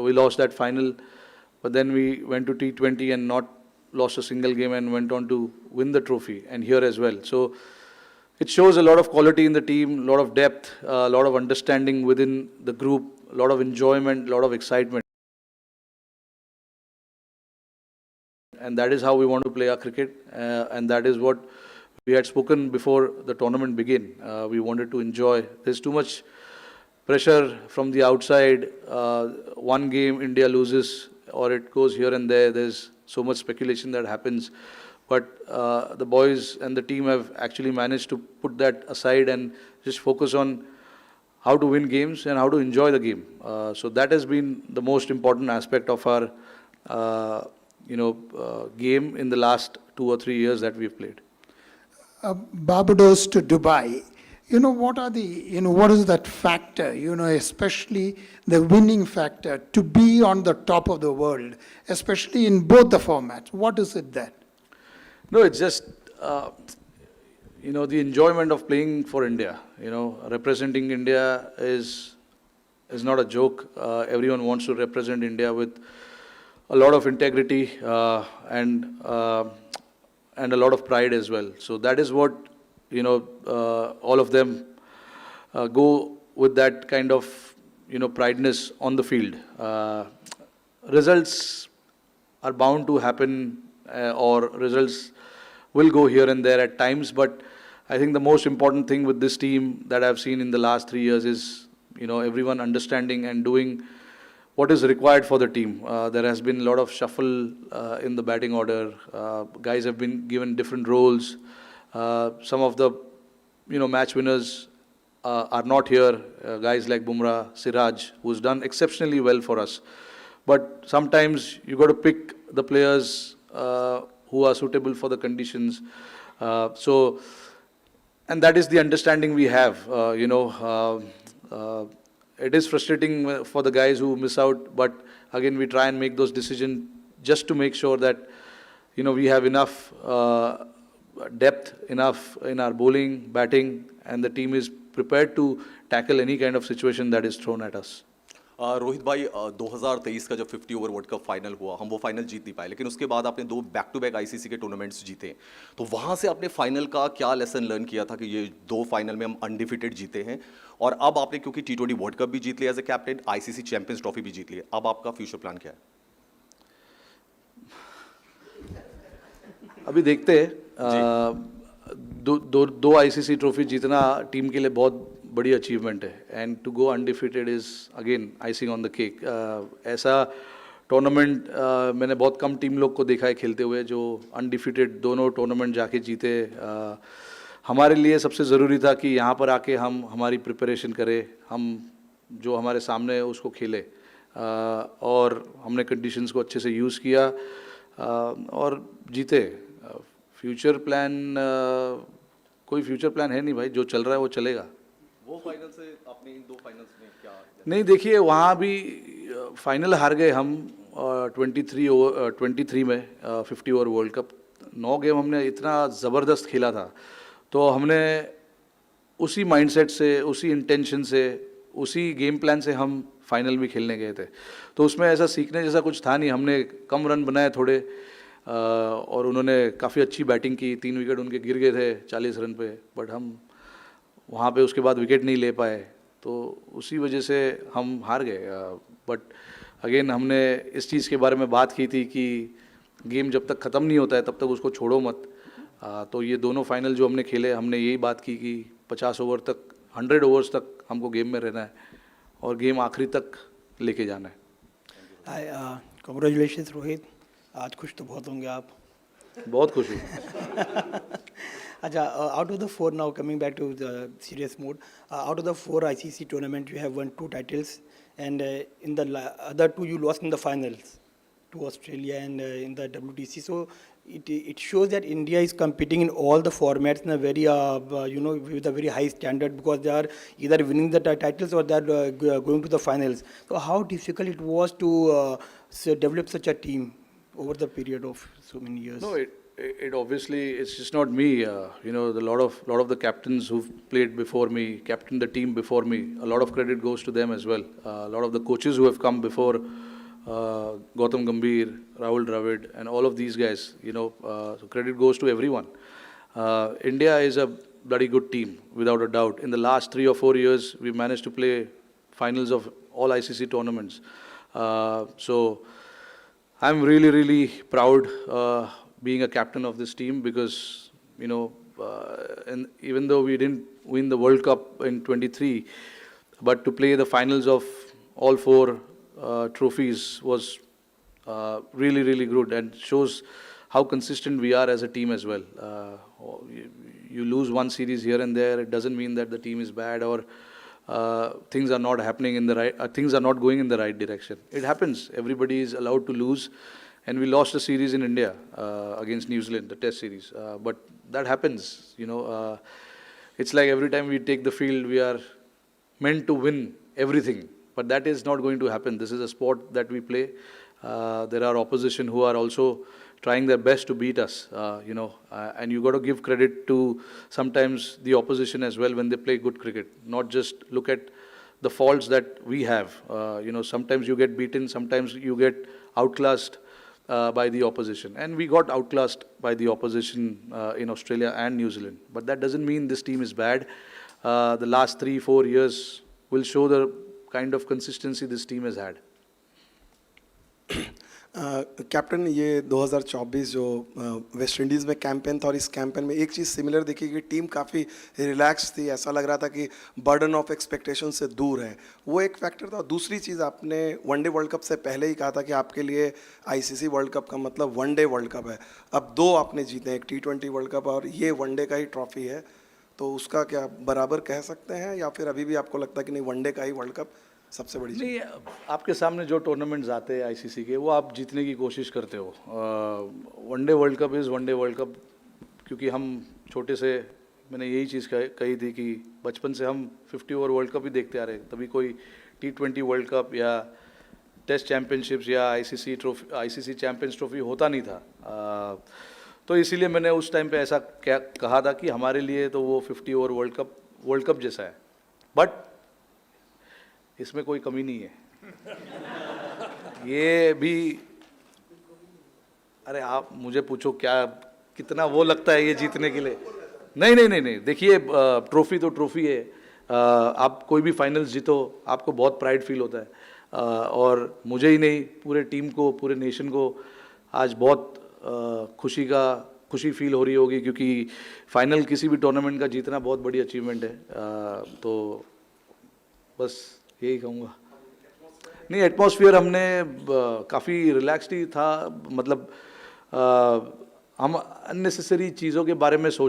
We lost that final, but then we went to T20 and not lost a single game and went on to win the trophy, and here as well. So it shows a lot of quality in the team, a lot of depth, a lot of understanding within the group, a lot of enjoyment, a lot of excitement. And that is how we want to play our cricket, and that is what we had spoken before the tournament began. We wanted to enjoy. There's too much pressure from the outside. One game India loses or it goes here and there. There's so much speculation that happens. But the boys and the team have actually managed to put that aside and just focus on how to win games and how to enjoy the game. So that has been the most important aspect of our game in the last 2 or 3 years that we've played. Barbados to Dubai. What is that factor, especially the winning factor to be on the top of the world, especially in both the formats? What is it then? No, it's just, the enjoyment of playing for India. Representing India is not a joke. Everyone wants to represent India with a lot of integrity and a lot of pride as well. So that is what, all of them go with that kind of, prideness on the field. Results are bound to happen or results will go here and there at times, but I think the most important thing with this team that I've seen in the last 3 years is, everyone understanding and doing what is required for the team. There has been a lot of shuffle in the batting order. Guys have been given different roles. Some of the, match winners are not here. Guys like Bumrah, Siraj, who's done exceptionally well for us. But sometimes you got to pick the players who are suitable for the conditions. And that is the understanding we have. It is frustrating for the guys who miss out, but again, we try and make those decisions just to make sure that, we have enough depth, enough in our bowling, batting, and the team is prepared to tackle any kind of situation that is thrown at us. Rohit भाई 2023 का जब 50 over world cup final हुआ, हम वो final जीत नहीं पाए, लेकिन उसके बाद आपने 2 बैक टू बैक आईसीसी के टूर्नामेंट्स जीते. तो वहाँ से आपने फाइनल का क्या लेसन लर्न किया था कि ये 2 फाइनल में हम अनडिफिटेड जीते हैं, और अब आपने क्योंकि T20 वर्ल्ड कप भी जीत लिया as a captain, ICC champions trophy भी जीत ली, अब आपका फ्यूचर प्लान क्या है? अभी देखते हैं. दो आईसीसी ट्रॉफी जीतना टीम के लिए बहुत बड़ी अचीवमेंट है, and to go undefeated is again icing on the cake. ऐसा टूर्नामेंट मैंने बहुत कम टीम लोग को देखा है खेलते हुए जो अनडिफिटेड दोनों टूर्नामेंट जाके जीते. हमारे लिए सबसे ज़रूरी था कि यहाँ पर आके हम हमारी प्रिपरेशन करें, हम जो हमारे सामने है उसको खेले, और हमने कंडीशंस को अच्छे से यूज़ किया और जीते. फ्यूचर प्लान कोई फ्यूचर प्लान है नहीं भाई, जो चल रहा है वो चलेगा. वो फाइनल से आपने इन 2 फाइनल्स में क्या नहीं, देखिए वहाँ भी फाइनल हार गए हम 23 में 50 ओवर वर्ल्ड कप. 9 गेम हमने इतना ज़बरदस्त खेला था, तो हमने उसी माइंडसेट से, उसी इंटेंशन से, उसी गेम प्लान से हम फाइनल भी खेलने गए थे. तो उसमें ऐसा सीखने जैसा कुछ था नहीं. हमने कम रन बनाए थोड़े, और उन्होंने काफ़ी अच्छी बैटिंग की. 3 विकेट उनके गिर गए थे 40 रन पे, बट हम वहाँ पे उसके बाद विकेट नहीं ले पाए, तो उसी वजह से हम हार गए. बट अगेन हमने इस चीज़ के बारे में बात की थी कि गेम जब तक ख़त्म नहीं होता है तब तक उसको छोड़ो मत. तो ये दोनों फाइनल जो हमने खेले, हमने यही बात की कि 50 ओवर तक, 100 ओवर्स तक हमको गेम में रहना है और गेम आखिरी तक लेके जाना है. कांग्रेचुलेशंस रोहित, आज खुश तो बहुत होंगे आप. बहुत खुश हूँ. अच्छा, out of the 4 now, coming back to the serious mode, out of the 4 ICC tournament you have won 2 titles, and in the other 2 you lost in the finals to Australia and in the WTC. So it shows that India is competing in all the formats in a very with a very high standard, because they are either winning the titles or they are going to the finals. So how difficult it was to develop such a team over the period of so many years? No, it obviously it's just not me. You know, the lot of the captains who've played before me, captained the team before me. A lot of credit goes to them as well. A lot of the coaches who have come before, Gautam Gambhir, Rahul Dravid, and all of these guys. You know, so credit goes to everyone. India is a bloody good team, without a doubt. In the last 3 or 4 years, we managed to play finals of all ICC tournaments. So I'm really, really proud being a captain of this team because, you know, and even though we didn't win the World Cup in 23, but to play the finals of all 4 trophies was really, really good and shows how consistent we are as a team as well. You lose one series here and there, it doesn't mean that the team is bad or things are not happening in the right, things are not going in the right direction. It happens. Everybody is allowed to lose, and we lost a series in India against New Zealand, the Test series. But that happens. You know, it's like every time we take the field, we are meant to win everything. But that is not going to happen. This is a sport that we play. There are opposition who are also trying their best to beat us, you know, and you got to give credit to sometimes the opposition as well when they play good cricket, not just look at the faults that we have. You know, sometimes you get beaten, sometimes you get outclassed by the opposition, and we got outclassed by the opposition in Australia and New Zealand. But that doesn't mean this team is bad. The last 3-4 years will show the kind of consistency this team has had. Captain ये 2024 जो West Indies में campaign था और इस campaign में एक चीज़ similar देखी कि टीम काफ़ी रिलैक्स थी, ऐसा लग रहा था कि बर्डन ऑफ एक्सपेक्टेशन से दूर है, वो एक फैक्टर था। दूसरी चीज़ आपने वनडे वर्ल्ड कप से पहले ही कहा था कि आपके लिए आईसीसी वर्ल्ड कप का मतलब वनडे वर्ल्ड कप है। अब 2 आपने जीते हैं, एक T20 वर्ल्ड कप और ये वनडे का ही ट्रॉफी है, तो उसका क्या बराबर कह सकते हैं या फिर अभी भी आपको लगता है कि नहीं वनडे का ही वर्ल्ड कप सबसे बड़ी? नहीं, आपके सामने जो टूर्नामेंट्स आते हैं आईसीसी के, वो आप जीतने की कोशिश करते हो। One day world cup is one day world cup, क्योंकि हम छोटे से, मैंने यही चीज़ कही थी कि बचपन से हम 50 ओवर वर्ल्ड कप ही देखते आ रहे, तभी कोई T20 वर्ल्ड कप या टेस्ट चैम्पियनशिप्स या आईसीसी चैम्पियंस ट्रॉफी होता नहीं था। तो इसीलिए मैंने उस टाइम पे ऐसा क्या कहा था कि हमारे लिए तो वो 50 ओवर वर्ल्ड कप जैसा है, बट इसमें कोई कमी नहीं है। ये भी, अरे आप मुझे पूछो क्या कितना वो लगता है ये जीतने के लिए। नहीं, देखिए ट्रॉफी तो ट्रॉफी है। आप कोई भी फाइनल्स जीतो, आपको बहुत प्राइड फील होता है, और मुझे ही नहीं, पूरे टीम को, पूरे नेशन को आज बहुत खुशी फील हो रही होगी, क्योंकि फाइनल किसी भी टूर्नामेंट का जीतना बहुत बड़ी अचीवमेंट है। तो बस यही कहूँगा। नहीं, एटमॉस्फेयर हमने काफ़ी रिलैक्स्ड ही था, मतलब हम अननेसेसरी चीज़ों के बारे में सोच